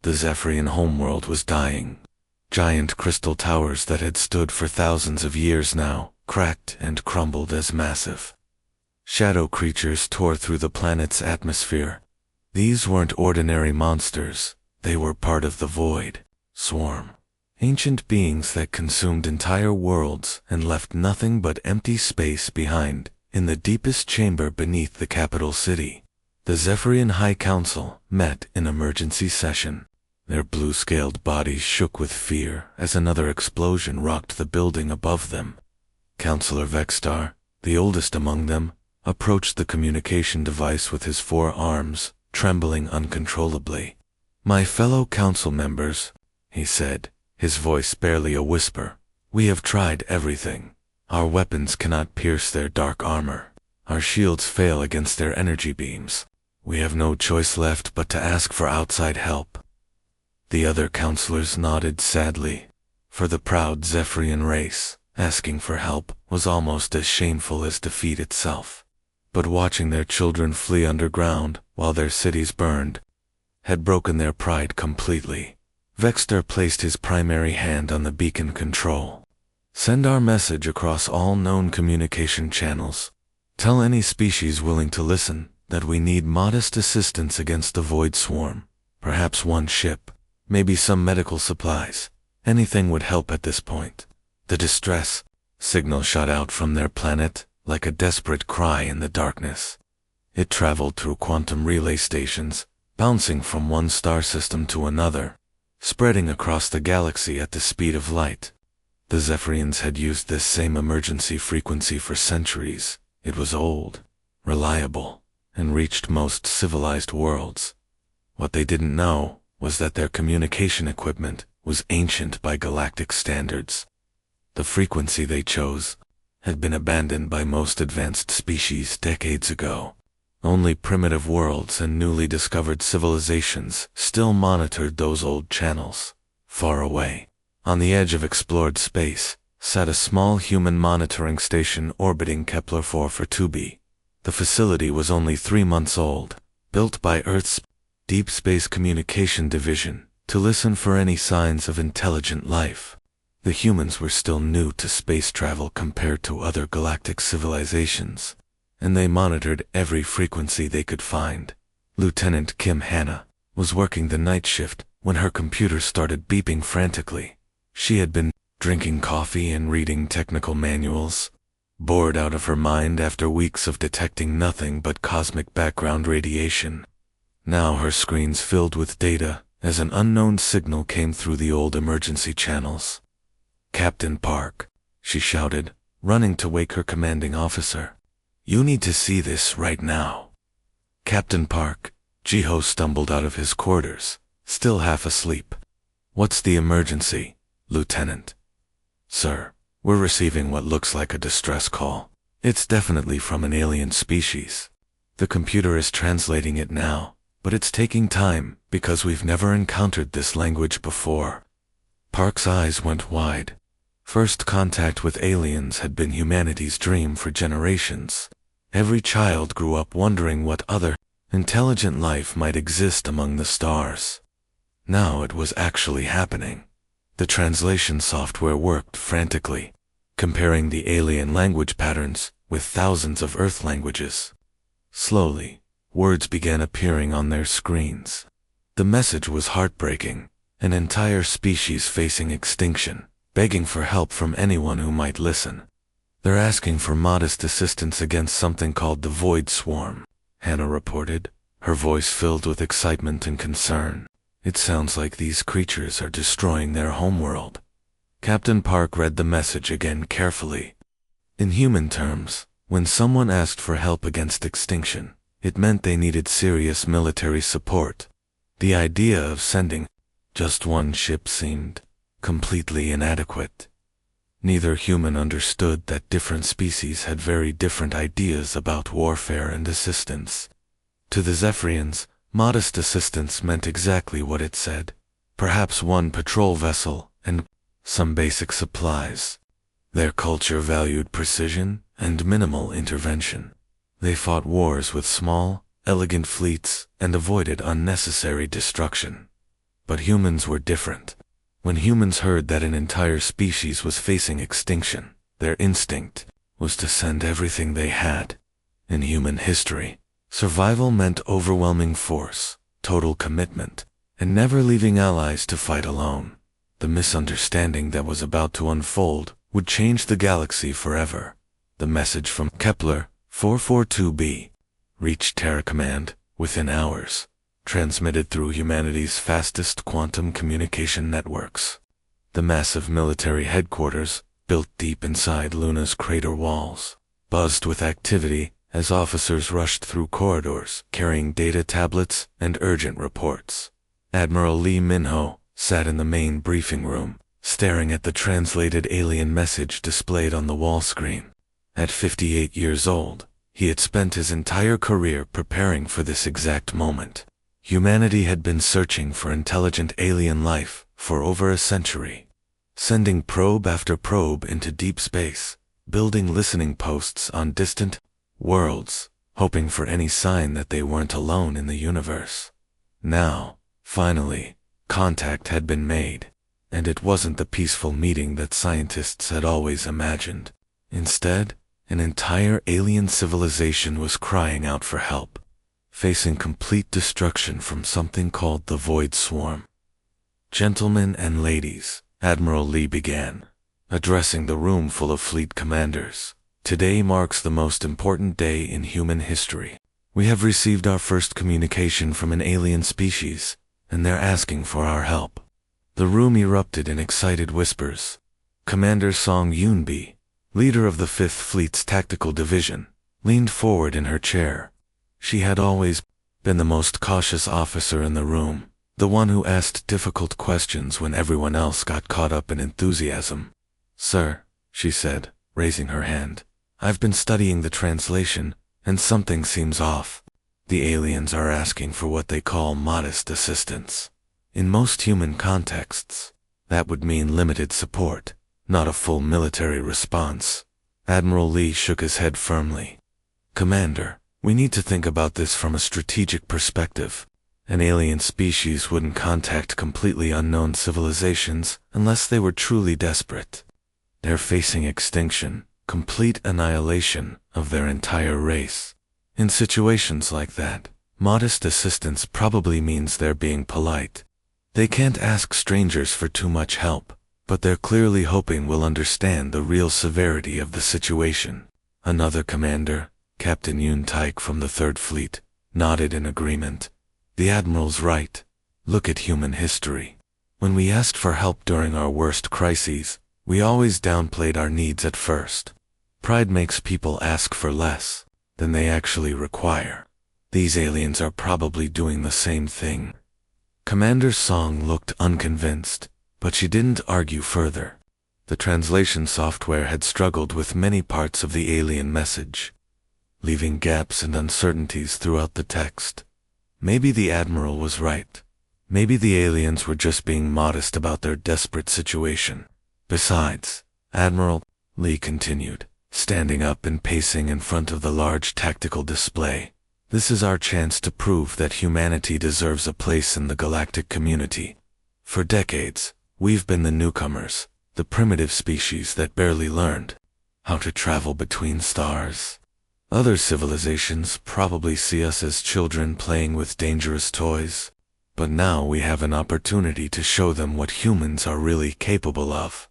The Zephyrian homeworld was dying. Giant crystal towers that had stood for thousands of years now cracked and crumbled as massive shadow creatures tore through the planet's atmosphere. These weren't ordinary monsters, they were part of the void swarm. Ancient beings that consumed entire worlds and left nothing but empty space behind in the deepest chamber beneath the capital city. The Zephyrian High Council met in emergency session. Their blue-scaled bodies shook with fear as another explosion rocked the building above them. Counselor Vextar, the oldest among them, approached the communication device with his 4 arms, trembling uncontrollably. "My fellow council members," he said, his voice barely a whisper, "we have tried everything. Our weapons cannot pierce their dark armor. Our shields fail against their energy beams. We have no choice left but to ask for outside help." The other counselors nodded sadly. For the proud Zephyrian race, asking for help was almost as shameful as defeat itself. But watching their children flee underground while their cities burned had broken their pride completely. Vextar placed his primary hand on the beacon control. "Send our message across all known communication channels. Tell any species willing to listen that we need modest assistance against the void swarm. Perhaps 1 ship, maybe some medical supplies. Anything would help at this point." The distress signal shot out from their planet like a desperate cry in the darkness. It traveled through quantum relay stations, bouncing from one star system to another, spreading across the galaxy at the speed of light. The Zephyrians had used this same emergency frequency for centuries. It was old, reliable, and reached most civilized worlds. What they didn't know was that their communication equipment was ancient by galactic standards. The frequency they chose had been abandoned by most advanced species decades ago. Only primitive worlds and newly discovered civilizations still monitored those old channels. Far away, on the edge of explored space, sat a small human monitoring station orbiting Kepler-4 Fortuby. The facility was only 3 months old, built by Earth's Deep Space Communication Division to listen for any signs of intelligent life. The humans were still new to space travel compared to other galactic civilizations, and they monitored every frequency they could find. Lieutenant Kim Hanna was working the night shift when her computer started beeping frantically. She had been drinking coffee and reading technical manuals, bored out of her mind after weeks of detecting nothing but cosmic background radiation. Now her screens filled with data as an unknown signal came through the old emergency channels. "Captain Park," she shouted, running to wake her commanding officer. "You need to see this right now." "Captain Park," Jiho stumbled out of his quarters, still half asleep. "What's the emergency, Lieutenant?" "Sir, we're receiving what looks like a distress call. It's definitely from an alien species. The computer is translating it now, but it's taking time because we've never encountered this language before." Park's eyes went wide. First contact with aliens had been humanity's dream for generations. Every child grew up wondering what other intelligent life might exist among the stars. Now it was actually happening. The translation software worked frantically, comparing the alien language patterns with thousands of Earth languages. Slowly, words began appearing on their screens. The message was heartbreaking, an entire species facing extinction, begging for help from anyone who might listen. "They're asking for modest assistance against something called the Void Swarm," Hannah reported, her voice filled with excitement and concern. "It sounds like these creatures are destroying their homeworld." Captain Park read the message again carefully. In human terms, when someone asked for help against extinction, it meant they needed serious military support. The idea of sending just 1 ship seemed completely inadequate. Neither human understood that different species had very different ideas about warfare and assistance. To the Zephyrians, modest assistance meant exactly what it said. Perhaps 1 patrol vessel and some basic supplies. Their culture valued precision and minimal intervention. They fought wars with small, elegant fleets and avoided unnecessary destruction. But humans were different. When humans heard that an entire species was facing extinction, their instinct was to send everything they had. In human history, survival meant overwhelming force, total commitment, and never leaving allies to fight alone. The misunderstanding that was about to unfold would change the galaxy forever. The message from Kepler 442b reached Terra Command within hours, transmitted through humanity's fastest quantum communication networks. The massive military headquarters, built deep inside Luna's crater walls, buzzed with activity as officers rushed through corridors carrying data tablets and urgent reports. Admiral Lee Minho sat in the main briefing room, staring at the translated alien message displayed on the wall screen. At 58 years old, he had spent his entire career preparing for this exact moment. Humanity had been searching for intelligent alien life for over a century, sending probe after probe into deep space, building listening posts on distant worlds, hoping for any sign that they weren't alone in the universe. Now, finally, contact had been made, and it wasn't the peaceful meeting that scientists had always imagined. Instead, an entire alien civilization was crying out for help, facing complete destruction from something called the Void Swarm. "Gentlemen and ladies," Admiral Lee began, addressing the room full of fleet commanders, "today marks the most important day in human history. We have received our first communication from an alien species, and they're asking for our help." The room erupted in excited whispers. Commander Song Yoonbi, leader of the 5th Fleet's Tactical Division, leaned forward in her chair. She had always been the most cautious officer in the room, the one who asked difficult questions when everyone else got caught up in enthusiasm. "Sir," she said, raising her hand, "I've been studying the translation, and something seems off. The aliens are asking for what they call modest assistance. In most human contexts, that would mean limited support, not a full military response." Admiral Lee shook his head firmly. "Commander, we need to think about this from a strategic perspective. An alien species wouldn't contact completely unknown civilizations unless they were truly desperate. They're facing extinction, complete annihilation of their entire race. In situations like that, modest assistance probably means they're being polite. They can't ask strangers for too much help, but they're clearly hoping we'll understand the real severity of the situation." Another commander, Captain Yoon Taik from the 3rd Fleet, nodded in agreement. "The Admiral's right. Look at human history. When we asked for help during our worst crises, we always downplayed our needs at first. Pride makes people ask for less than they actually require. These aliens are probably doing the same thing." Commander Song looked unconvinced, but she didn't argue further. The translation software had struggled with many parts of the alien message, leaving gaps and uncertainties throughout the text. Maybe the Admiral was right. Maybe the aliens were just being modest about their desperate situation. "Besides," Admiral Lee continued, standing up and pacing in front of the large tactical display, "this is our chance to prove that humanity deserves a place in the galactic community. For decades, we've been the newcomers, the primitive species that barely learned how to travel between stars. Other civilizations probably see us as children playing with dangerous toys, but now we have an opportunity to show them what humans are really capable of."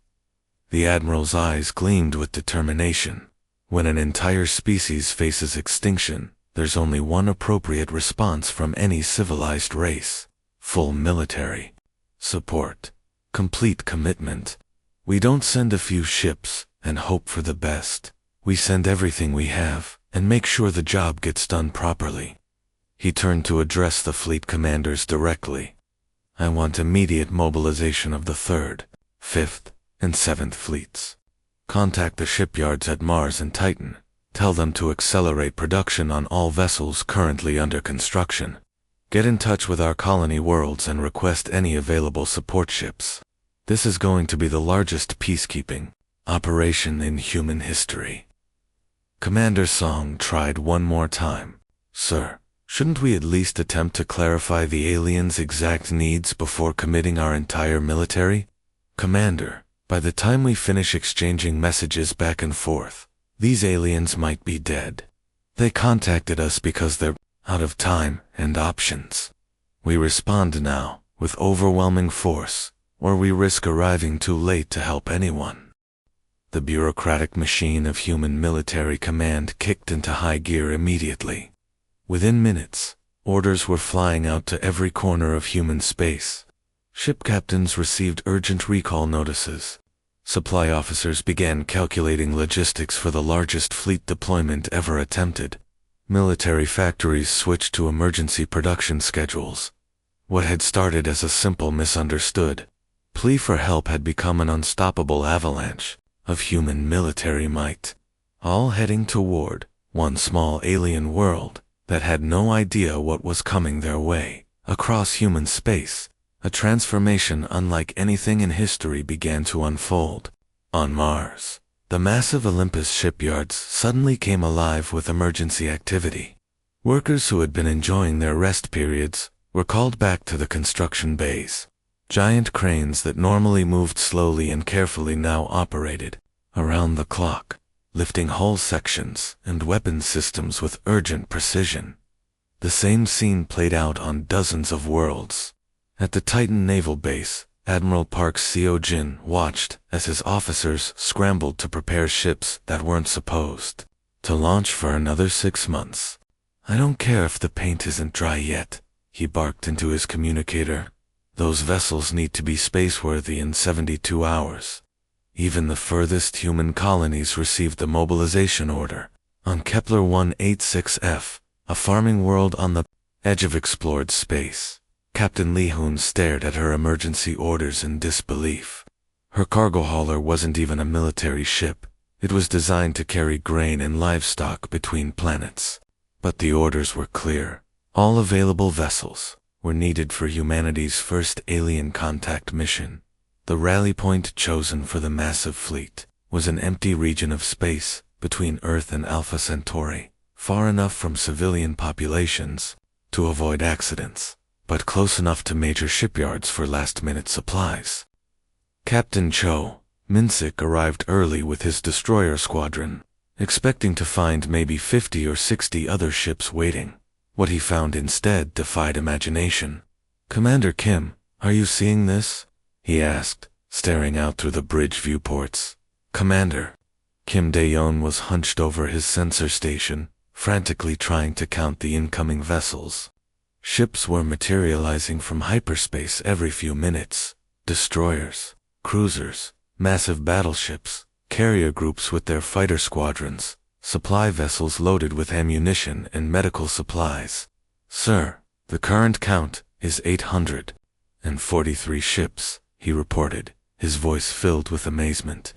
The Admiral's eyes gleamed with determination. When an entire species faces extinction, there's only one appropriate response from any civilized race: full military support, complete commitment. We don't send a few ships and hope for the best. We send everything we have and make sure the job gets done properly. He turned to address the fleet commanders directly. "I want immediate mobilization of the 3rd, 5th, and 7th Fleets. Contact the shipyards at Mars and Titan. Tell them to accelerate production on all vessels currently under construction. Get in touch with our colony worlds and request any available support ships. This is going to be the largest peacekeeping operation in human history." Commander Song tried one more time. "Sir, Shouldn't we at least attempt to clarify the aliens' exact needs before committing our entire military? Commander, by the time we finish exchanging messages back and forth, these aliens might be dead. They contacted us because they're out of time and options. We respond now, with overwhelming force, or we risk arriving too late to help anyone. The bureaucratic machine of human military command kicked into high gear immediately. Within minutes, orders were flying out to every corner of human space. Ship captains received urgent recall notices. Supply officers began calculating logistics for the largest fleet deployment ever attempted. Military factories switched to emergency production schedules. What had started as a simple misunderstood plea for help had become an unstoppable avalanche of human military might, all heading toward one small alien world that had no idea what was coming their way. Across human space, a transformation unlike anything in history began to unfold. On Mars, the massive Olympus shipyards suddenly came alive with emergency activity. Workers who had been enjoying their rest periods were called back to the construction bays. Giant cranes that normally moved slowly and carefully now operated around the clock, lifting hull sections and weapon systems with urgent precision. The same scene played out on dozens of worlds. At the Titan naval base, Admiral Park Seo-jin watched as his officers scrambled to prepare ships that weren't supposed to launch for another 6 months. "I don't care if the paint isn't dry yet," he barked into his communicator. "Those vessels need to be spaceworthy in 72 hours. Even the furthest human colonies received the mobilization order. On Kepler 186f, a farming world on the edge of explored space, Captain Lee-hoon stared at her emergency orders in disbelief. Her cargo hauler wasn't even a military ship. It was designed to carry grain and livestock between planets. But the orders were clear. All available vessels were needed for humanity's first alien contact mission. The rally point chosen for the massive fleet was an empty region of space between Earth and Alpha Centauri, far enough from civilian populations to avoid accidents, but close enough to major shipyards for last-minute supplies. Captain Cho Minsik arrived early with his destroyer squadron, expecting to find maybe 50 or 60 other ships waiting. What he found instead defied imagination. "Commander Kim, are you seeing this?" he asked, staring out through the bridge viewports. "Commander." Kim Dae-yeon was hunched over his sensor station, frantically trying to count the incoming vessels. Ships were materializing from hyperspace every few minutes. Destroyers, cruisers, massive battleships, carrier groups with their fighter squadrons, supply vessels loaded with ammunition and medical supplies. "Sir, the current count is 843 ships, he reported, his voice filled with amazement.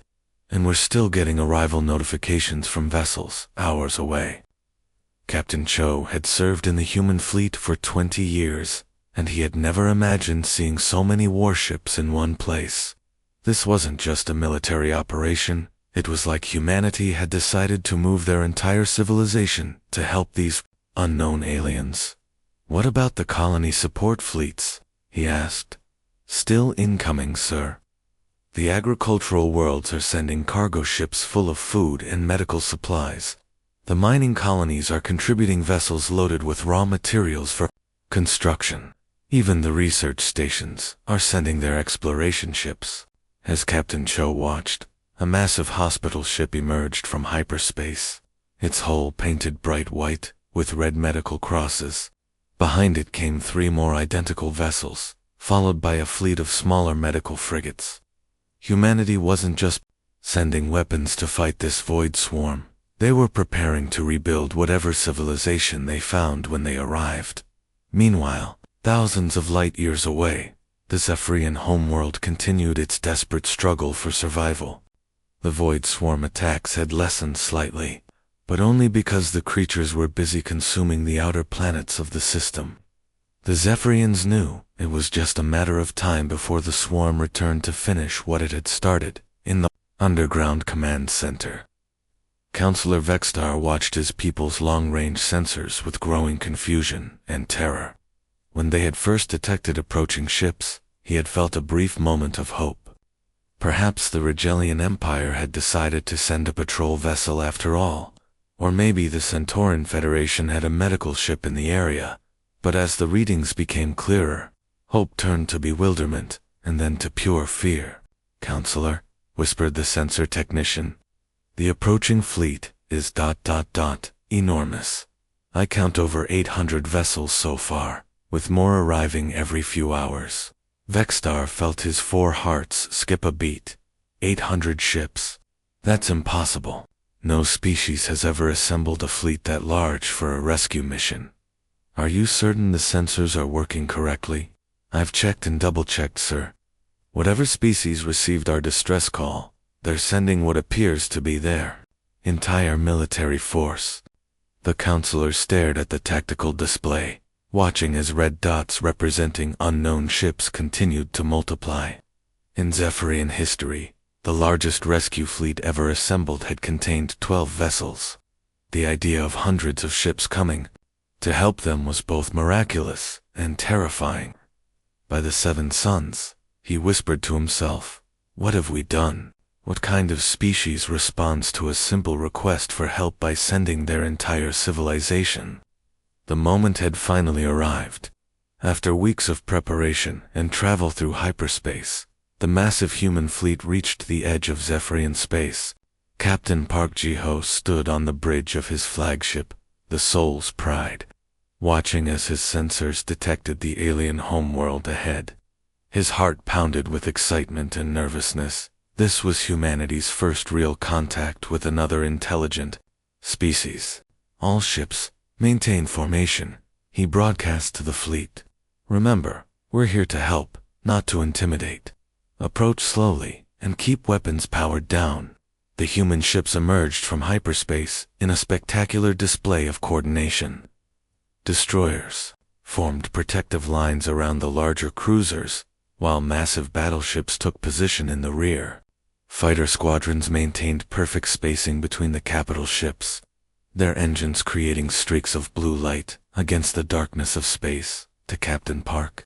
"And we're still getting arrival notifications from vessels hours away." Captain Cho had served in the human fleet for 20 years, and he had never imagined seeing so many warships in one place. This wasn't just a military operation. It was like humanity had decided to move their entire civilization to help these unknown aliens. "What about the colony support fleets?" he asked. "Still incoming, sir. The agricultural worlds are sending cargo ships full of food and medical supplies. The mining colonies are contributing vessels loaded with raw materials for construction. Even the research stations are sending their exploration ships." As Captain Cho watched, a massive hospital ship emerged from hyperspace, its hull painted bright white with red medical crosses. Behind it came 3 more identical vessels, followed by a fleet of smaller medical frigates. Humanity wasn't just sending weapons to fight this void swarm. They were preparing to rebuild whatever civilization they found when they arrived. Meanwhile, thousands of light years away, the Zephyrian homeworld continued its desperate struggle for survival. The void swarm attacks had lessened slightly, but only because the creatures were busy consuming the outer planets of the system. The Zephyrians knew it was just a matter of time before the swarm returned to finish what it had started in the underground command center. Counselor Vexstar watched his people's long-range sensors with growing confusion and terror. When they had first detected approaching ships, he had felt a brief moment of hope. Perhaps the Regellian Empire had decided to send a patrol vessel after all, or maybe the Centauran Federation had a medical ship in the area. But as the readings became clearer, hope turned to bewilderment, and then to pure fear. "Counselor," whispered the sensor technician, "the approaching fleet is ... enormous. I count over 800 vessels so far, with more arriving every few hours." Vexstar felt his 4 hearts skip a beat. 800 ships. That's impossible. No species has ever assembled a fleet that large for a rescue mission. "Are you certain the sensors are working correctly?" "I've checked and double-checked, sir. Whatever species received our distress call, they're sending what appears to be their entire military force." The counselor stared at the tactical display, watching as red dots representing unknown ships continued to multiply. In Zephyrian history, the largest rescue fleet ever assembled had contained 12 vessels. The idea of hundreds of ships coming to help them was both miraculous and terrifying. "By the 7 suns," he whispered to himself, "what have we done? What kind of species responds to a simple request for help by sending their entire civilization?" The moment had finally arrived. After weeks of preparation and travel through hyperspace, the massive human fleet reached the edge of Zephyrian space. Captain Park Ji-ho stood on the bridge of his flagship, the Soul's Pride, watching as his sensors detected the alien homeworld ahead. His heart pounded with excitement and nervousness. This was humanity's first real contact with another intelligent species. "All ships, maintain formation," he broadcast to the fleet. "Remember, we're here to help, not to intimidate. Approach slowly, and keep weapons powered down." The human ships emerged from hyperspace in a spectacular display of coordination. Destroyers formed protective lines around the larger cruisers, while massive battleships took position in the rear. Fighter squadrons maintained perfect spacing between the capital ships, their engines creating streaks of blue light against the darkness of space. To Captain Park,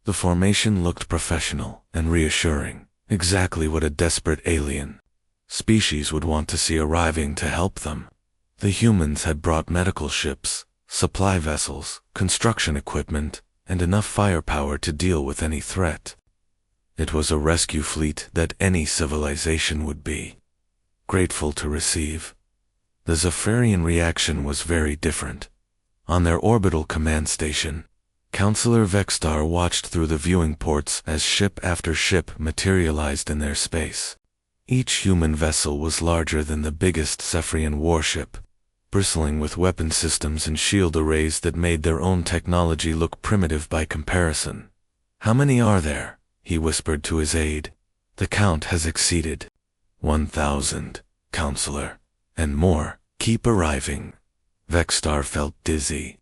the formation looked professional and reassuring, exactly what a desperate alien species would want to see arriving to help them. The humans had brought medical ships, supply vessels, construction equipment, and enough firepower to deal with any threat. It was a rescue fleet that any civilization would be grateful to receive. The Zephyrian reaction was very different. On their orbital command station, Counselor Vexstar watched through the viewing ports as ship after ship materialized in their space. Each human vessel was larger than the biggest Zephyrian warship, bristling with weapon systems and shield arrays that made their own technology look primitive by comparison. "How many are there?" he whispered to his aide. "The count has exceeded 1,000, Counselor. And more keep arriving." Vexstar felt dizzy.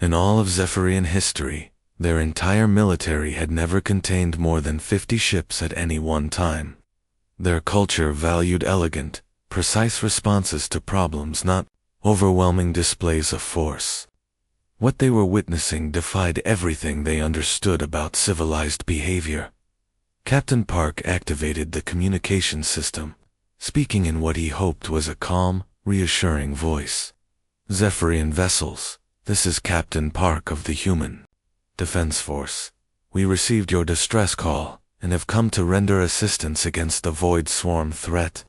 In all of Zephyrian history, their entire military had never contained more than 50 ships at any one time. Their culture valued elegant, precise responses to problems, not overwhelming displays of force. What they were witnessing defied everything they understood about civilized behavior. Captain Park activated the communication system, speaking in what he hoped was a calm, reassuring voice. "Zephyrian vessels, this is Captain Park of the Human Defense Force. We received your distress call and have come to render assistance against the Void Swarm threat.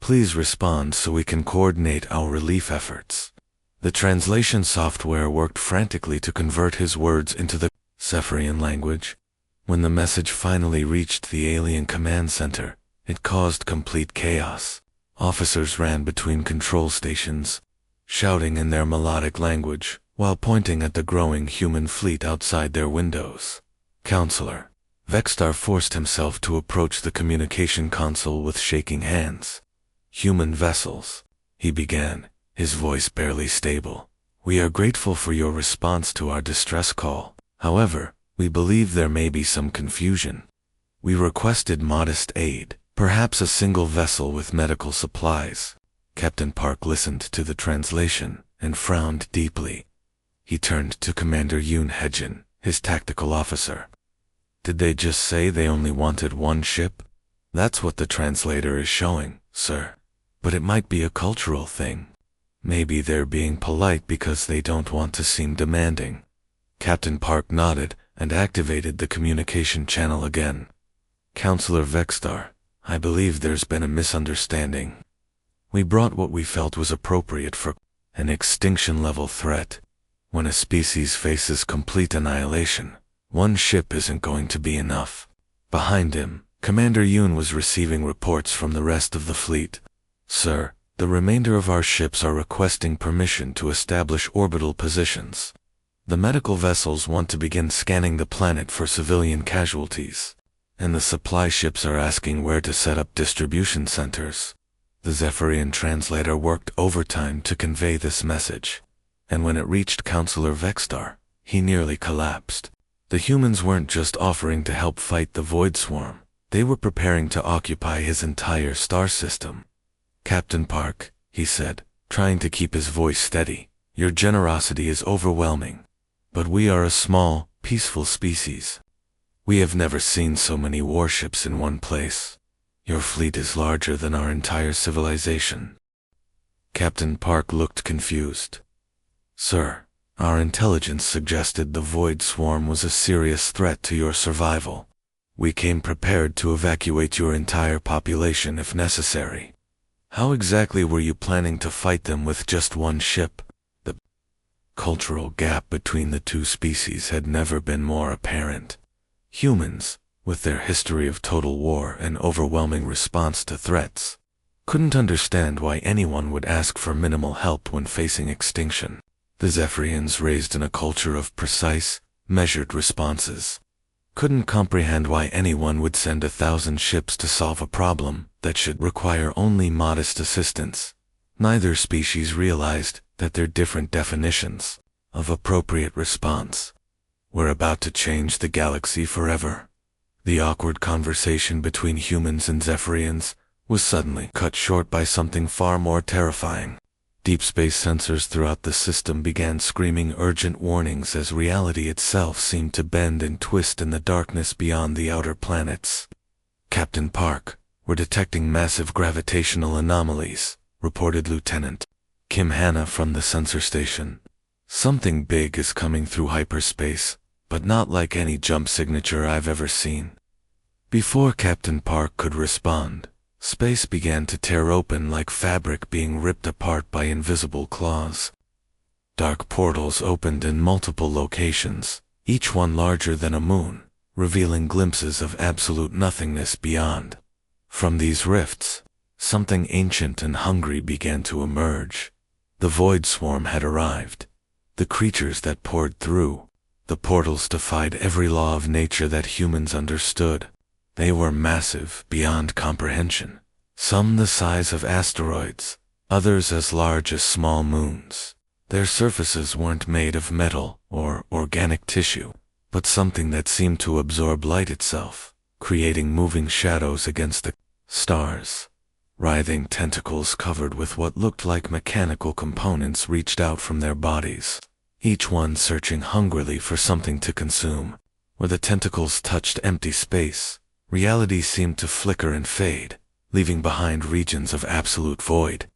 Please respond so we can coordinate our relief efforts." The translation software worked frantically to convert his words into the Zephyrian language. When the message finally reached the alien command center, it caused complete chaos. Officers ran between control stations, shouting in their melodic language, while pointing at the growing human fleet outside their windows. "Counselor." Vexstar forced himself to approach the communication console with shaking hands. "Human vessels," he began, his voice barely stable. "We are grateful for your response to our distress call. However, we believe there may be some confusion. We requested modest aid, perhaps a single vessel with medical supplies. Captain Park listened to the translation and frowned deeply. He turned to Commander Yoon Hejin, his tactical officer. Did they just say they only wanted one ship? That's what the translator is showing, sir. But it might be a cultural thing. Maybe they're being polite because they don't want to seem demanding. Captain Park nodded and activated the communication channel again. Counselor Vexstar, I believe there's been a misunderstanding. We brought what we felt was appropriate for an extinction-level threat. When a species faces complete annihilation, one ship isn't going to be enough. Behind him, Commander Yoon was receiving reports from the rest of the fleet. Sir, the remainder of our ships are requesting permission to establish orbital positions. The medical vessels want to begin scanning the planet for civilian casualties, and the supply ships are asking where to set up distribution centers. The Zephyrian translator worked overtime to convey this message, and when it reached Counselor Vexstar, he nearly collapsed. The humans weren't just offering to help fight the Void Swarm, they were preparing to occupy his entire star system. Captain Park, he said, trying to keep his voice steady, your generosity is overwhelming. But we are a small, peaceful species. We have never seen so many warships in one place. Your fleet is larger than our entire civilization. Captain Park looked confused. Sir, our intelligence suggested the Void Swarm was a serious threat to your survival. We came prepared to evacuate your entire population if necessary. How exactly were you planning to fight them with just one ship? The cultural gap between the two species had never been more apparent. Humans, with their history of total war and overwhelming response to threats, couldn't understand why anyone would ask for minimal help when facing extinction. The Zephyrians, raised in a culture of precise, measured responses, couldn't comprehend why anyone would send 1,000 ships to solve a problem that should require only modest assistance. Neither species realized that their different definitions of appropriate response were about to change the galaxy forever. The awkward conversation between humans and Zephyrians was suddenly cut short by something far more terrifying. Deep space sensors throughout the system began screaming urgent warnings as reality itself seemed to bend and twist in the darkness beyond the outer planets. Captain Park, we're detecting massive gravitational anomalies, reported Lieutenant Kim Hanna from the sensor station. Something big is coming through hyperspace, but not like any jump signature I've ever seen. Before Captain Park could respond, space began to tear open like fabric being ripped apart by invisible claws. Dark portals opened in multiple locations, each one larger than a moon, revealing glimpses of absolute nothingness beyond. From these rifts, something ancient and hungry began to emerge. The Void Swarm had arrived. The creatures that poured through the portals defied every law of nature that humans understood. They were massive beyond comprehension, some the size of asteroids, others as large as small moons. Their surfaces weren't made of metal or organic tissue, but something that seemed to absorb light itself, creating moving shadows against the stars. Writhing tentacles covered with what looked like mechanical components reached out from their bodies, each one searching hungrily for something to consume. Where the tentacles touched empty space, reality seemed to flicker and fade, leaving behind regions of absolute void.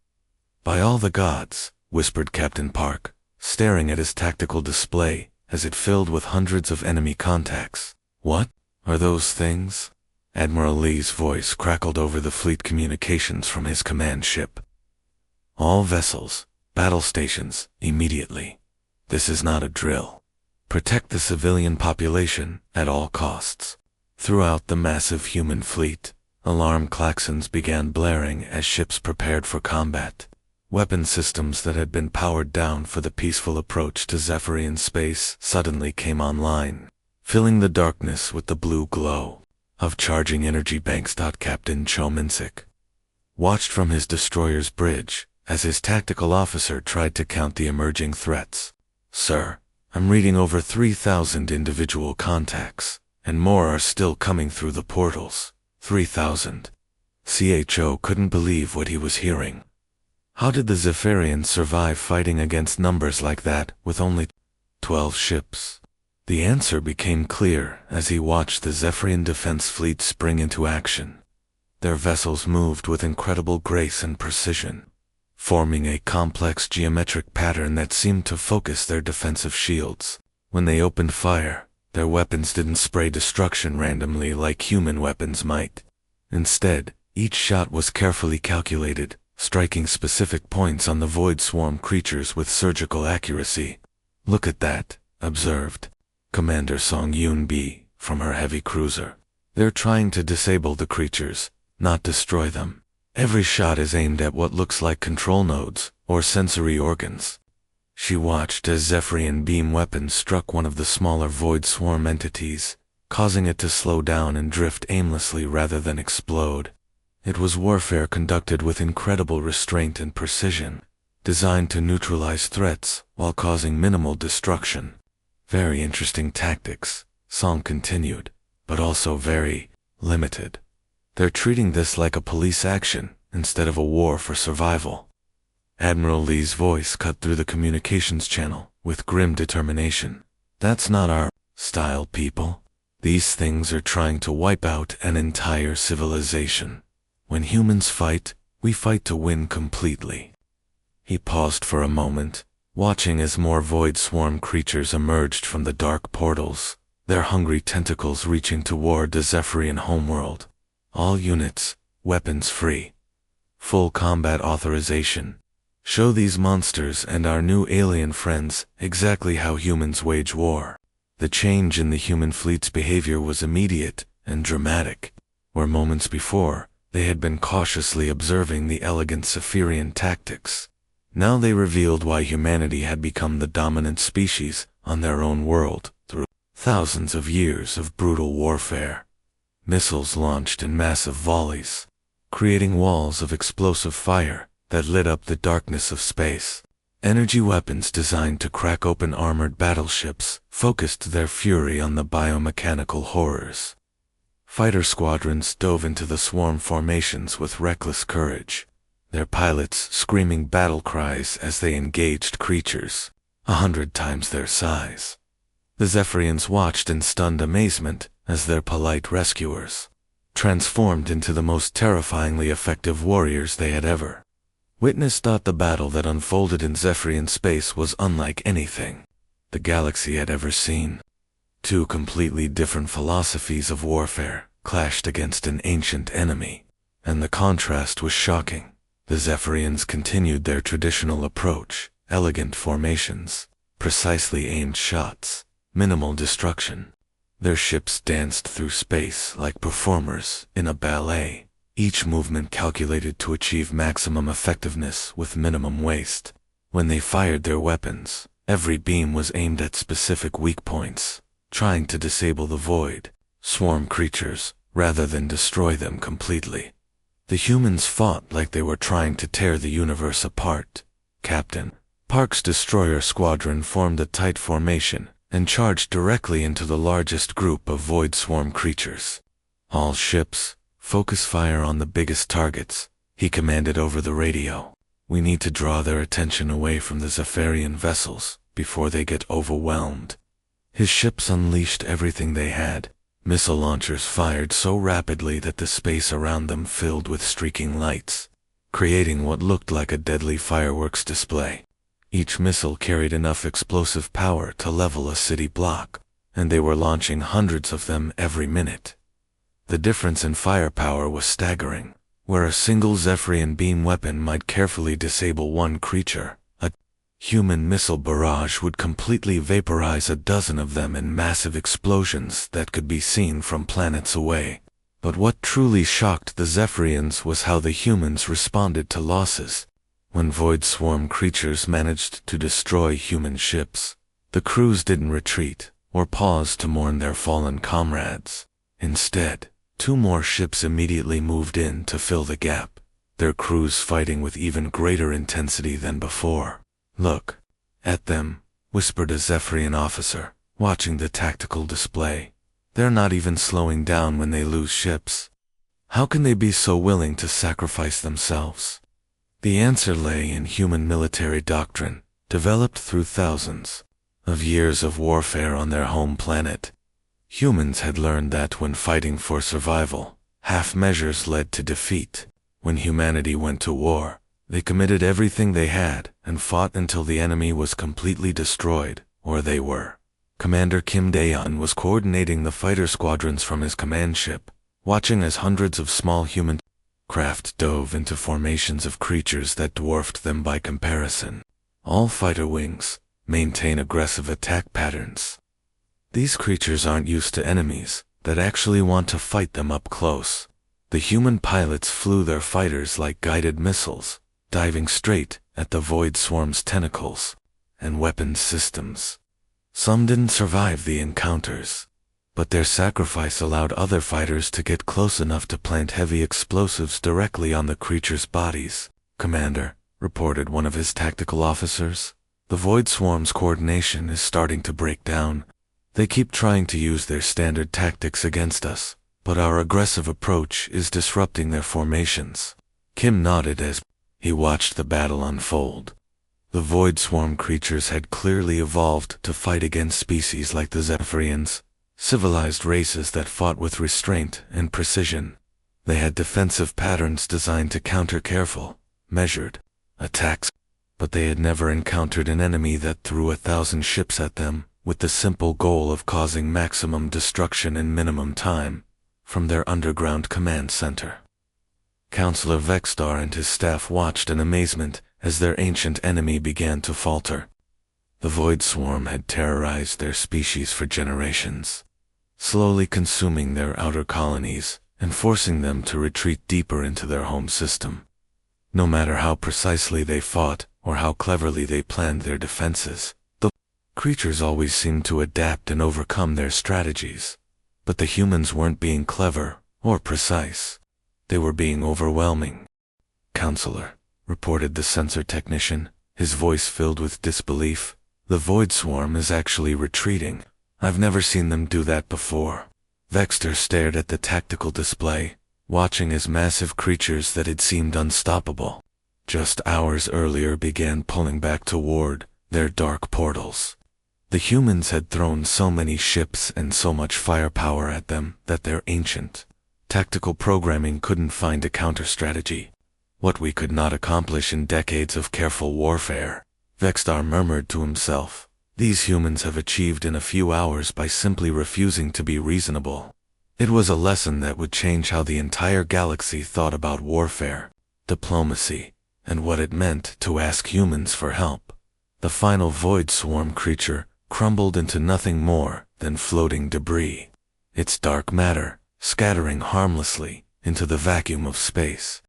By all the gods, whispered Captain Park, staring at his tactical display as it filled with hundreds of enemy contacts. What are those things? Admiral Lee's voice crackled over the fleet communications from his command ship. All vessels, battle stations, immediately. This is not a drill. Protect the civilian population at all costs. Throughout the massive human fleet, alarm klaxons began blaring as ships prepared for combat. Weapon systems that had been powered down for the peaceful approach to Zephyrian space suddenly came online, filling the darkness with the blue glow of charging energy banks. Captain Cho Min-sik watched from his destroyer's bridge as his tactical officer tried to count the emerging threats. Sir, I'm reading over 3,000 individual contacts, and more are still coming through the portals. 3,000. CHO couldn't believe what he was hearing. How did the Zephyrians survive fighting against numbers like that with only 12 ships? The answer became clear as he watched the Zephyrian defense fleet spring into action. Their vessels moved with incredible grace and precision, forming a complex geometric pattern that seemed to focus their defensive shields. When they opened fire, their weapons didn't spray destruction randomly like human weapons might. Instead, each shot was carefully calculated, striking specific points on the void swarm creatures with surgical accuracy. "Look at that," observed Commander Song Yoon-bi from her heavy cruiser. "They're trying to disable the creatures, not destroy them. Every shot is aimed at what looks like control nodes or sensory organs." She watched as Zephyrian beam weapons struck one of the smaller void swarm entities, causing it to slow down and drift aimlessly rather than explode. It was warfare conducted with incredible restraint and precision, designed to neutralize threats while causing minimal destruction. "Very interesting tactics," Song continued, "but also very limited. They're treating this like a police action instead of a war for survival." Admiral Lee's voice cut through the communications channel with grim determination. "That's not our style, people. These things are trying to wipe out an entire civilization. When humans fight, we fight to win completely." He paused for a moment, watching as more void swarm creatures emerged from the dark portals, their hungry tentacles reaching toward the Zephyrian homeworld. "All units, weapons free. Full combat authorization. Show these monsters and our new alien friends exactly how humans wage war." The change in the human fleet's behavior was immediate and dramatic. Where moments before, they had been cautiously observing the elegant Zephyrian tactics, now they revealed why humanity had become the dominant species on their own world through thousands of years of brutal warfare. Missiles launched in massive volleys, creating walls of explosive fire that lit up the darkness of space. Energy weapons designed to crack open armored battleships focused their fury on the biomechanical horrors. Fighter squadrons dove into the swarm formations with reckless courage, their pilots screaming battle cries as they engaged creatures 100 times their size. The Zephyrians watched in stunned amazement as their polite rescuers transformed into the most terrifyingly effective warriors they had ever witnessed. The battle that unfolded in Zephyrian space was unlike anything the galaxy had ever seen. Two completely different philosophies of warfare clashed against an ancient enemy, and the contrast was shocking. The Zephyrians continued their traditional approach, elegant formations, precisely aimed shots, minimal destruction. Their ships danced through space like performers in a ballet, each movement calculated to achieve maximum effectiveness with minimum waste. When they fired their weapons, every beam was aimed at specific weak points, trying to disable the void swarm creatures rather than destroy them completely. The humans fought like they were trying to tear the universe apart. Captain Park's destroyer squadron formed a tight formation and charged directly into the largest group of void swarm creatures. "All ships, focus fire on the biggest targets," he commanded over the radio. "We need to draw their attention away from the Zephyrian vessels before they get overwhelmed." His ships unleashed everything they had. Missile launchers fired so rapidly that the space around them filled with streaking lights, creating what looked like a deadly fireworks display. Each missile carried enough explosive power to level a city block, and they were launching hundreds of them every minute. The difference in firepower was staggering. Where a single Zephyrian beam weapon might carefully disable one creature, a human missile barrage would completely vaporize a dozen of them in massive explosions that could be seen from planets away. But what truly shocked the Zephyrians was how the humans responded to losses. When void swarm creatures managed to destroy human ships, the crews didn't retreat or pause to mourn their fallen comrades. Instead, 2 more ships immediately moved in to fill the gap, their crews fighting with even greater intensity than before. "Look at them," whispered a Zephyrian officer, watching the tactical display. "They're not even slowing down when they lose ships. How can they be so willing to sacrifice themselves?" The answer lay in human military doctrine, developed through thousands of years of warfare on their home planet. Humans had learned that when fighting for survival, half measures led to defeat. When humanity went to war, they committed everything they had and fought until the enemy was completely destroyed, or they were. Commander Kim Daeon was coordinating the fighter squadrons from his command ship, watching as hundreds of small human craft dove into formations of creatures that dwarfed them by comparison. All fighter wings maintain aggressive attack patterns. These creatures aren't used to enemies that actually want to fight them up close. The human pilots flew their fighters like guided missiles, diving straight at the Void Swarm's tentacles and weapons systems. Some didn't survive the encounters, but their sacrifice allowed other fighters to get close enough to plant heavy explosives directly on the creatures' bodies. "Commander," reported one of his tactical officers, "the Void Swarm's coordination is starting to break down. They keep trying to use their standard tactics against us, but our aggressive approach is disrupting their formations." Kim nodded as he watched the battle unfold. The Void Swarm creatures had clearly evolved to fight against species like the Zephyrians, civilized races that fought with restraint and precision. They had defensive patterns designed to counter careful, measured attacks, but they had never encountered an enemy that threw 1,000 ships at them with the simple goal of causing maximum destruction in minimum time. From their underground command center, Counselor Vexstar and his staff watched in amazement as their ancient enemy began to falter. The Void Swarm had terrorized their species for generations, slowly consuming their outer colonies and forcing them to retreat deeper into their home system. No matter how precisely they fought or how cleverly they planned their defenses, the creatures always seemed to adapt and overcome their strategies. But the humans weren't being clever or precise. They were being overwhelming. "Counselor," reported the sensor technician, his voice filled with disbelief, "the Void Swarm is actually retreating. I've never seen them do that before." Vexter stared at the tactical display, watching as massive creatures that had seemed unstoppable just hours earlier began pulling back toward their dark portals. The humans had thrown so many ships and so much firepower at them that their ancient tactical programming couldn't find a counter-strategy. "What we could not accomplish in decades of careful warfare," Vexstar murmured to himself, "these humans have achieved in a few hours by simply refusing to be reasonable." It was a lesson that would change how the entire galaxy thought about warfare, diplomacy, and what it meant to ask humans for help. The final Void Swarm creature crumbled into nothing more than floating debris, its dark matter scattering harmlessly into the vacuum of space.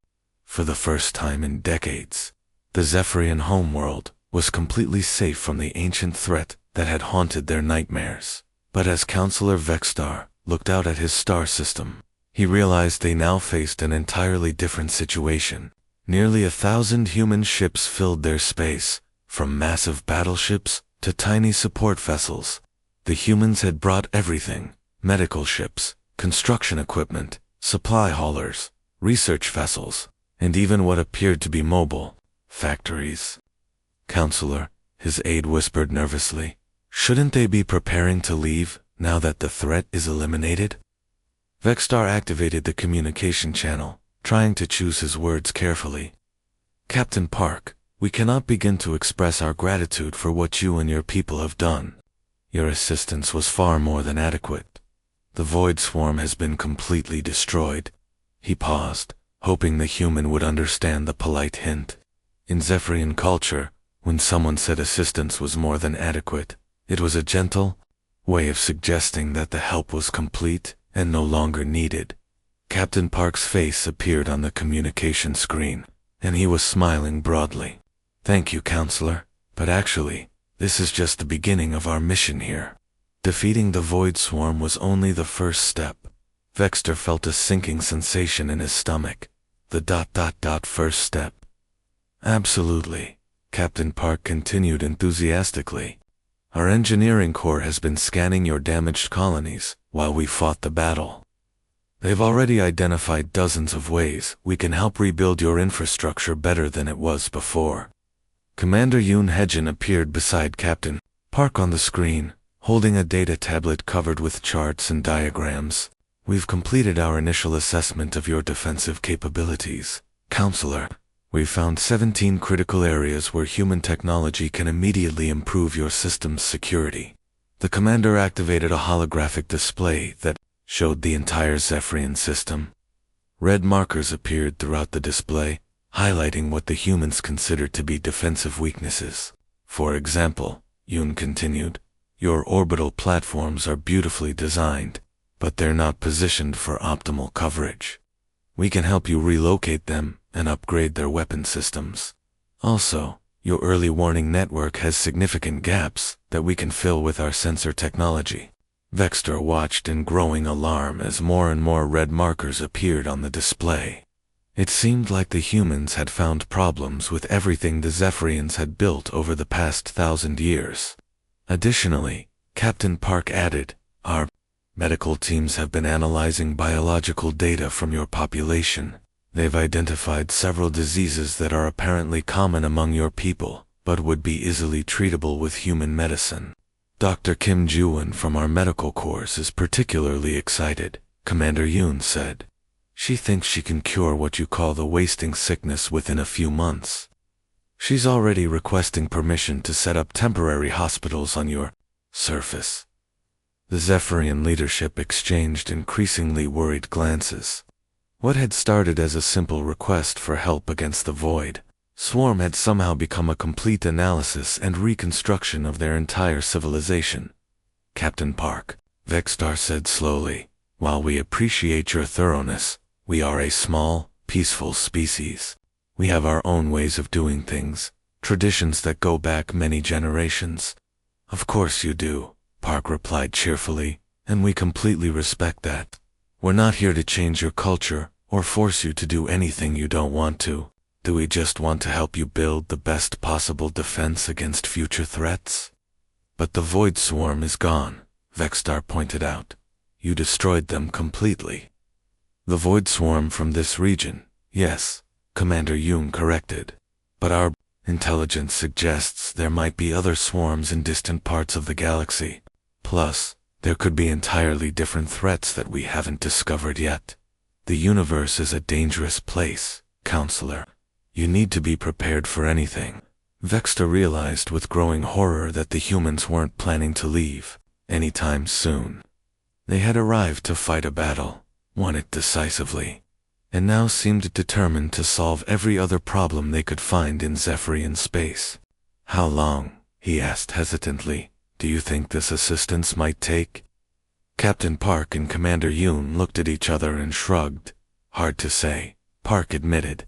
For the first time in decades, the Zephyrian homeworld was completely safe from the ancient threat that had haunted their nightmares. But as Counselor Vexstar looked out at his star system, he realized they now faced an entirely different situation. Nearly 1,000 human ships filled their space, from massive battleships to tiny support vessels. The humans had brought everything: medical ships, construction equipment, supply haulers, research vessels, and even what appeared to be mobile factories. "Counselor," his aide whispered nervously, "shouldn't they be preparing to leave now that the threat is eliminated?" Vexstar activated the communication channel, trying to choose his words carefully. "Captain Park, we cannot begin to express our gratitude for what you and your people have done. Your assistance was far more than adequate. The Void Swarm has been completely destroyed." He paused, hoping the human would understand the polite hint. In Zephyrian culture, when someone said assistance was more than adequate, it was a gentle way of suggesting that the help was complete and no longer needed. Captain Park's face appeared on the communication screen, and he was smiling broadly. "Thank you, Counselor, but actually, this is just the beginning of our mission here." Defeating the Void Swarm was only the first step. Vexter felt a sinking sensation in his stomach. The first step. "Absolutely," Captain Park continued enthusiastically. "Our engineering corps has been scanning your damaged colonies while we fought the battle. They've already identified dozens of ways we can help rebuild your infrastructure better than it was before. Commander Yoon Hejin appeared beside Captain Park on the screen, holding a data tablet covered with charts and diagrams. We've completed our initial assessment of your defensive capabilities, Counselor. We've found 17 critical areas where human technology can immediately improve your system's security. The commander activated a holographic display that showed the entire Zephyrian system. Red markers appeared throughout the display, highlighting what the humans considered to be defensive weaknesses. For example, Yoon continued, your orbital platforms are beautifully designed, but they're not positioned for optimal coverage. We can help you relocate them and upgrade their weapon systems. Also, your early warning network has significant gaps that we can fill with our sensor technology. Vextor watched in growing alarm as more and more red markers appeared on the display. It seemed like the humans had found problems with everything the Zephyrians had built over the past 1,000 years. Additionally, Captain Park added, our medical teams have been analyzing biological data from your population. They've identified several diseases that are apparently common among your people, but would be easily treatable with human medicine. Dr. Kim Joo-won from our medical course is particularly excited, Commander Yoon said. She thinks she can cure what you call the wasting sickness within a few months. She's already requesting permission to set up temporary hospitals on your surface. The Zephyrian leadership exchanged increasingly worried glances. What had started as a simple request for help against the void swarm had somehow become a complete analysis and reconstruction of their entire civilization. Captain Park, Vextar said slowly, while we appreciate your thoroughness, we are a small, peaceful species. We have our own ways of doing things, traditions that go back many generations. Of course you do, Park replied cheerfully, and we completely respect that. We're not here to change your culture or force you to do anything you don't want to. Do we just want to help you build the best possible defense against future threats? But the Void Swarm is gone, Vextar pointed out. You destroyed them completely. The Void Swarm from this region, yes, Commander Yoon corrected. But our intelligence suggests there might be other swarms in distant parts of the galaxy. Plus, there could be entirely different threats that we haven't discovered yet. The universe is a dangerous place, Counselor. You need to be prepared for anything. Vexta realized with growing horror that the humans weren't planning to leave anytime soon. They had arrived to fight a battle, won it decisively, and now seemed determined to solve every other problem they could find in Zephyrian space. How long, he asked hesitantly, do you think this assistance might take? Captain Park and Commander Yoon looked at each other and shrugged. Hard to say, Park admitted.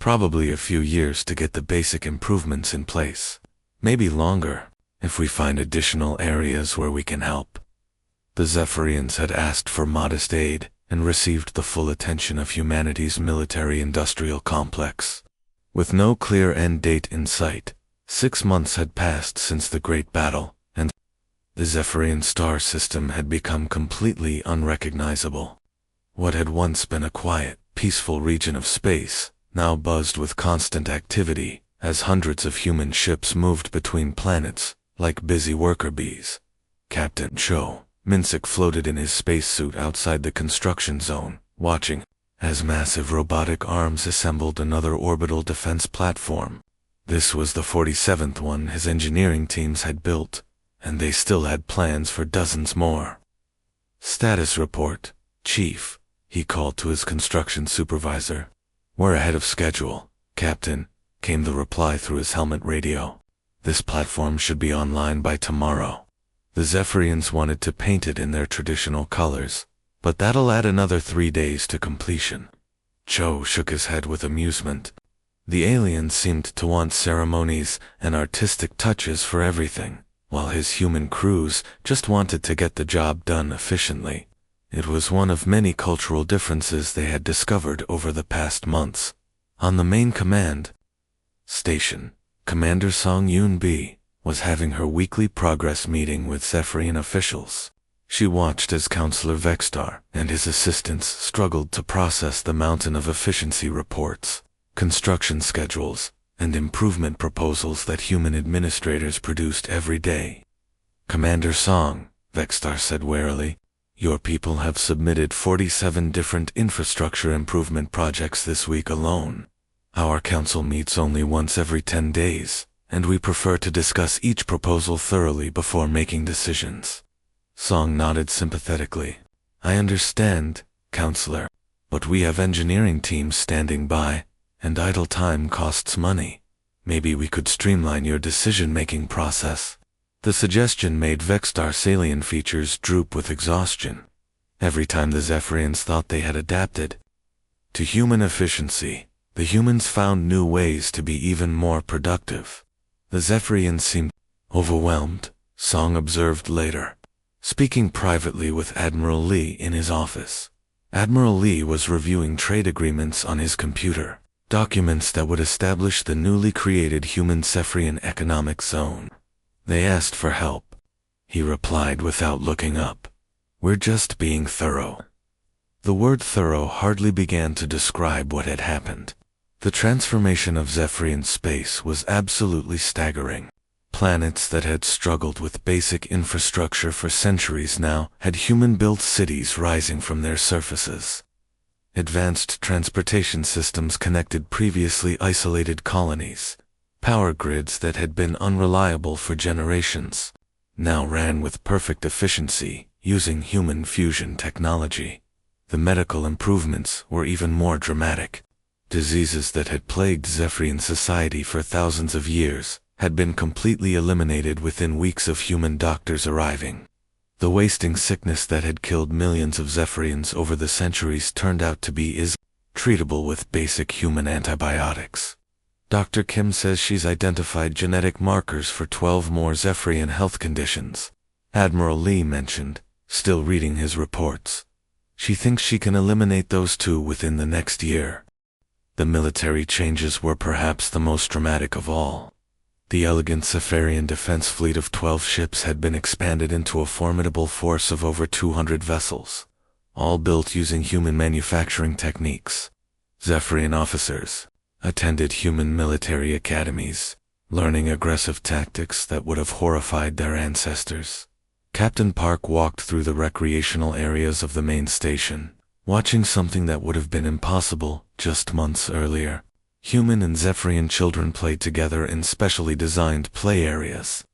Probably a few years to get the basic improvements in place. Maybe longer, if we find additional areas where we can help. The Zephyrians had asked for modest aid and received the full attention of humanity's military-industrial complex. With no clear end date in sight, 6 months had passed since the Great Battle, and the Zephyrian star system had become completely unrecognizable. What had once been a quiet, peaceful region of space now buzzed with constant activity as hundreds of human ships moved between planets like busy worker bees. Captain Cho Minsick floated in his spacesuit outside the construction zone, watching as massive robotic arms assembled another orbital defense platform. This was the 47th one his engineering teams had built, and they still had plans for dozens more. Status report, Chief, he called to his construction supervisor. We're ahead of schedule, Captain, came the reply through his helmet radio. This platform should be online by tomorrow. The Zephyrians wanted to paint it in their traditional colors, but that'll add another 3 days to completion. Cho shook his head with amusement. The aliens seemed to want ceremonies and artistic touches for everything, while his human crews just wanted to get the job done efficiently. It was one of many cultural differences they had discovered over the past months. On the main command station, Commander Song Yoon-bi was having her weekly progress meeting with Zephyrian officials. She watched as Counselor Vextar and his assistants struggled to process the mountain of efficiency reports, construction schedules, and improvement proposals that human administrators produced every day. "Commander Song," Vextar said warily, "your people have submitted 47 different infrastructure improvement projects this week alone. Our council meets only once every 10 days, and we prefer to discuss each proposal thoroughly before making decisions." Song nodded sympathetically. "I understand, Counselor, but we have engineering teams standing by, and idle time costs money. Maybe we could streamline your decision-making process." The suggestion made Vextar salient features droop with exhaustion. Every time the Zephyrians thought they had adapted to human efficiency, the humans found new ways to be even more productive. The Zephyrians seemed overwhelmed, Song observed later. Speaking privately with Admiral Lee in his office, Admiral Lee was reviewing trade agreements on his computer, documents that would establish the newly created human Zephyrian economic zone. They asked for help. He replied without looking up, "We're just being thorough." The word thorough hardly began to describe what had happened. The transformation of Zephyrian space was absolutely staggering. Planets that had struggled with basic infrastructure for centuries now had human-built cities rising from their surfaces. Advanced transportation systems connected previously isolated colonies. Power grids that had been unreliable for generations now ran with perfect efficiency using human fusion technology. The medical improvements were even more dramatic. Diseases that had plagued Zephyrian society for thousands of years had been completely eliminated within weeks of human doctors arriving. The wasting sickness that had killed millions of Zephyrians over the centuries turned out to be treatable with basic human antibiotics. Dr. Kim says she's identified genetic markers for 12 more Zephyrian health conditions, Admiral Lee mentioned, still reading his reports. She thinks she can eliminate those two within the next year. The military changes were perhaps the most dramatic of all. The elegant Zephyrian defense fleet of 12 ships had been expanded into a formidable force of over 200 vessels, all built using human manufacturing techniques. Zephyrian officers attended human military academies, learning aggressive tactics that would have horrified their ancestors. Captain Park walked through the recreational areas of the main station, watching something that would have been impossible just months earlier. Human and Zephyrian children played together in specially designed play areas,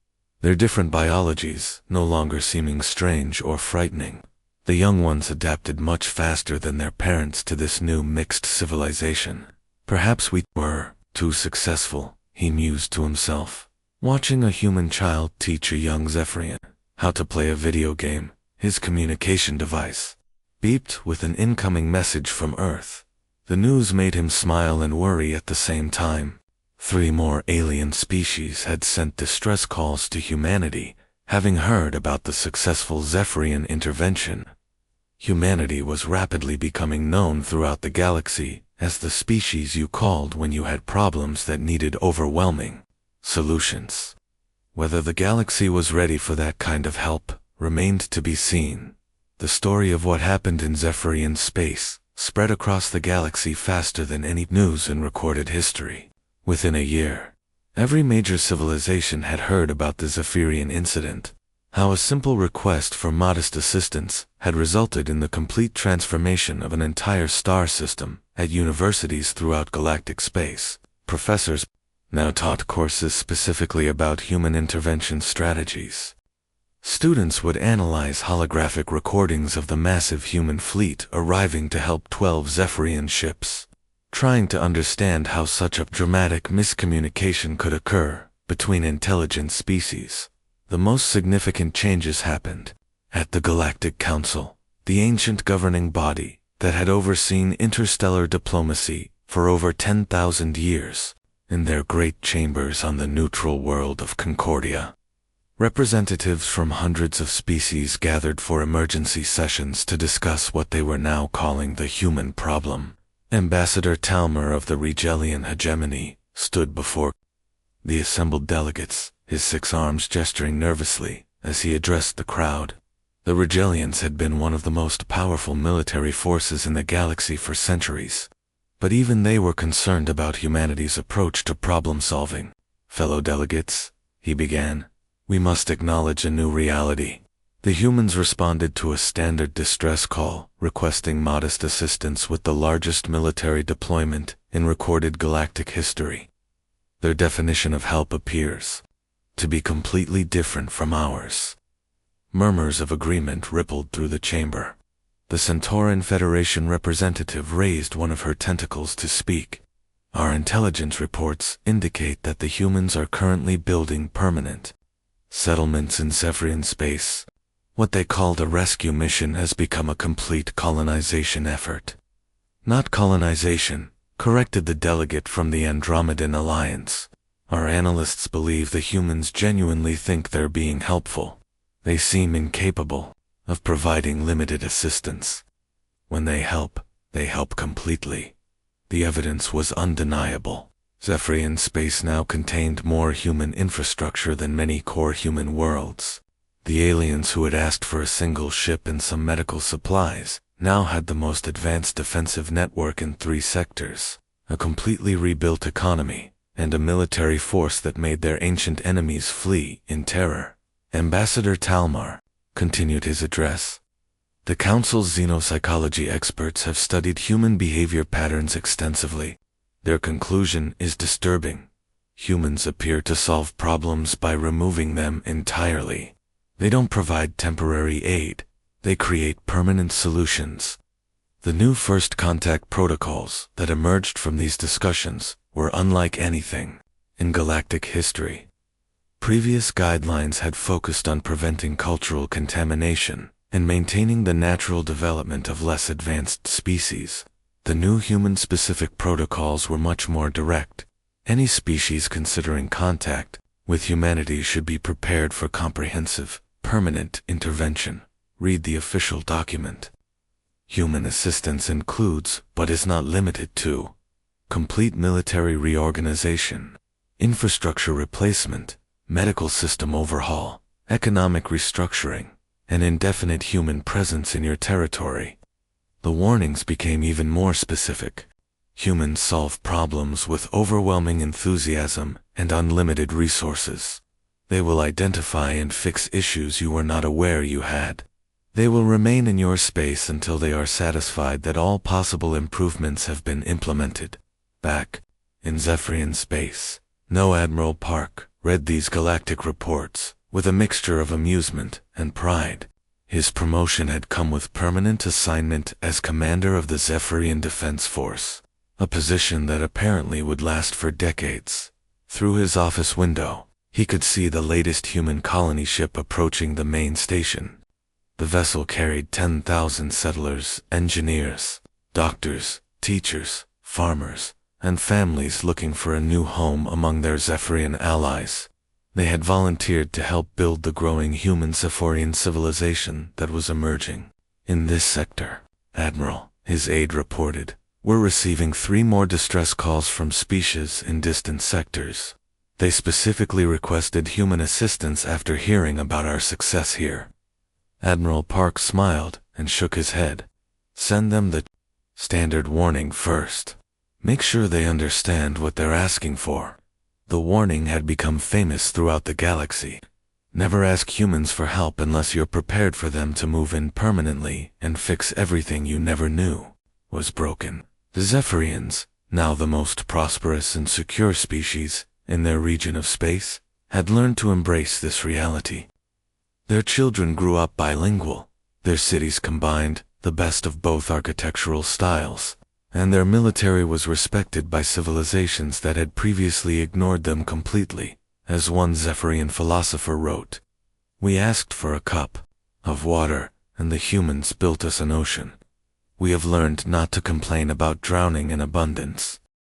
their different biologies no longer seeming strange or frightening. The young ones adapted much faster than their parents to this new mixed civilization. Perhaps we were too successful, he mused to himself. Watching a human child teach a young Zephyrian how to play a video game, his communication device beeped with an incoming message from Earth. The news made him smile and worry at the same time. 3 more alien species had sent distress calls to humanity, having heard about the successful Zephyrian intervention. Humanity was rapidly becoming known throughout the galaxy as the species you called when you had problems that needed overwhelming solutions. Whether the galaxy was ready for that kind of help remained to be seen. The story of what happened in Zephyrian space spread across the galaxy faster than any news in recorded history. Within a year, every major civilization had heard about the Zephyrian incident, how a simple request for modest assistance had resulted in the complete transformation of an entire star system. At universities throughout galactic space, professors now taught courses specifically about human intervention strategies. Students would analyze holographic recordings of the massive human fleet arriving to help 12 Zephyrian ships, trying to understand how such a dramatic miscommunication could occur between intelligent species. The most significant changes happened at the Galactic Council, the ancient governing body that had overseen interstellar diplomacy for over 10,000 years, in their great chambers on the neutral world of Concordia. Representatives from hundreds of species gathered for emergency sessions to discuss what they were now calling the human problem. Ambassador Talmer of the Regelian hegemony stood before the assembled delegates, his 6 arms gesturing nervously as he addressed the crowd. The Regalians had been one of the most powerful military forces in the galaxy for centuries, but even they were concerned about humanity's approach to problem-solving. "Fellow delegates," he began, "we must acknowledge a new reality." The humans responded to a standard distress call, requesting modest assistance with the largest military deployment in recorded galactic history. Their definition of help appears to be completely different from ours. Murmurs of agreement rippled through the chamber. The Centauran Federation representative raised one of her tentacles to speak. "Our intelligence reports indicate that the humans are currently building permanent settlements in Zephyrian space. What they called a rescue mission has become a complete colonization effort." "Not colonization," corrected the delegate from the Andromedan Alliance. "Our analysts believe the humans genuinely think they're being helpful. They seem incapable of providing limited assistance. When they help completely." The evidence was undeniable. Zephyrian space now contained more human infrastructure than many core human worlds. The aliens who had asked for a single ship and some medical supplies now had the most advanced defensive network in 3 sectors, a completely rebuilt economy, and a military force that made their ancient enemies flee in terror. "Ambassador Talmar," continued his address, "the Council's xenopsychology experts have studied human behavior patterns extensively. Their conclusion is disturbing. Humans appear to solve problems by removing them entirely. They don't provide temporary aid, they create permanent solutions." The new first contact protocols that emerged from these discussions were unlike anything in galactic history. Previous guidelines had focused on preventing cultural contamination and maintaining the natural development of less advanced species. The new human-specific protocols were much more direct. Any species considering contact with humanity should be prepared for comprehensive, permanent intervention. Read the official document. Human assistance includes, but is not limited to, complete military reorganization, infrastructure replacement, medical system overhaul, economic restructuring, and indefinite human presence in your territory. The warnings became even more specific. Humans solve problems with overwhelming enthusiasm and unlimited resources. They will identify and fix issues you were not aware you had. They will remain in your space until they are satisfied that all possible improvements have been implemented. Back in Zephyrian space, No Admiral Park read these galactic reports with a mixture of amusement and pride. His promotion had come with permanent assignment as commander of the Zephyrian Defense Force, a position that apparently would last for decades. Through his office window, he could see the latest human colony ship approaching the main station. The vessel carried 10,000 settlers, engineers, doctors, teachers, farmers, and families looking for a new home among their Zephyrian allies. They had volunteered to help build the growing human Zephyrian civilization that was emerging. "In this sector, Admiral," his aide reported, "we're receiving 3 more distress calls from species in distant sectors. They specifically requested human assistance after hearing about our success here." Admiral Park smiled and shook his head. "Send them the standard warning first. Make sure they understand what they're asking for." The warning had become famous throughout the galaxy. Never ask humans for help unless you're prepared for them to move in permanently and fix everything you never knew was broken. The Zephyrians, now the most prosperous and secure species in their region of space, had learned to embrace this reality. Their children grew up bilingual, their cities combined the best of both architectural styles, and their military was respected by civilizations that had previously ignored them completely. As one Zephyrian philosopher wrote, "We asked for a cup of water, and the humans built us an ocean. We have learned not to complain about drowning in abundance."